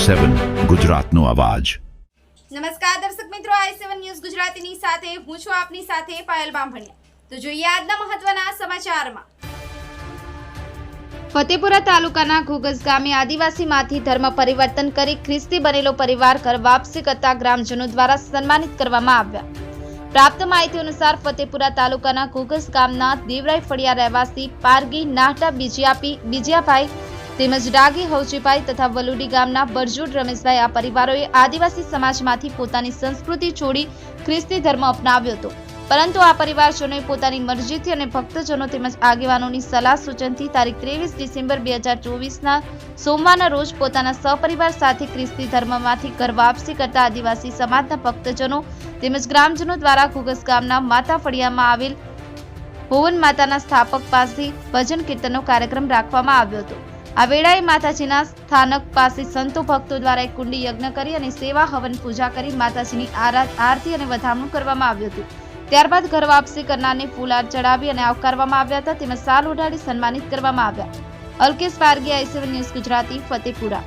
i7 ગુજરાતનો અવાજ। નમસ્કાર દર્શક મિત્રો, i7 ન્યૂઝ ગુજરાતીની સાથે હું છું આપની સાથે પાયલ બામભણિયા। તો જોઈએ આજના મહત્વના સમાચારમાં। ફતેપુરા તાલુકાના ઘોઘસ ગામે આદિવાસીમાંથી ધર્મ પરિવર્તન કરી ખ્રિસ્તી બનેલો પરિવાર ઘર વાપસી કરતા ગ્રામજનો દ્વારા સન્માનિત કરવામાં આવ્યા। પ્રાપ્ત માહિતી અનુસાર ફતેપુરા તાલુકાના ઘોઘસ ગામના દેવરાય ફળિયા રહેવાસી પારગી નાહટા બીજિયાભાઈ તેમજ ડાગી હવજીભાઈ તથા વલુડી ગામના બરજુડ રમેશભાઈ આ પરિવારોએ આદિવાસી સમાજમાંથી પોતાની સંસ્કૃતિ છોડી ખ્રિસ્તી ધર્મ અપનાવ્યો હતો, પરંતુ આ પરિવારજનોએ પોતાની મરજીથી અને ભક્તજનો તેમજ આગેવાનોની સલાહ સૂચનથી તારીખ 23 ડિસેમ્બર 2024ના સોમવારના રોજ પોતાના સહપરિવાર સાથે ખ્રિસ્તી ધર્મમાંથી ઘર વાપસી કરતા આદિવાસી સમાજના ભક્તજનો તેમજ ગ્રામજનો દ્વારા ઘોઘસ ગામના માતા ફળિયામાં આવેલ ભુવન માતાના સ્થાપક પાસે ભજન કીર્તનનો કાર્યક્રમ રાખવામાં આવ્યો હતો। આ વેળાએ માતાજીના સ્થાનક પાસે સંતો ભક્તો દ્વારા એક કુંડી યજ્ઞ કરી અને સેવા હવન પૂજા કરી માતાજીની આરતી અને વધામણું કરવામાં આવ્યું હતું। ત્યારબાદ ઘર વાપસી કરનારને ફૂલહાર ચડાવી અને આવકારવામાં આવ્યા હતા તેમજ શાલ ઓઢાડી સન્માનિત કરવામાં આવ્યા। Alkesh Pargi, i7 news Gujarati, Fatepura.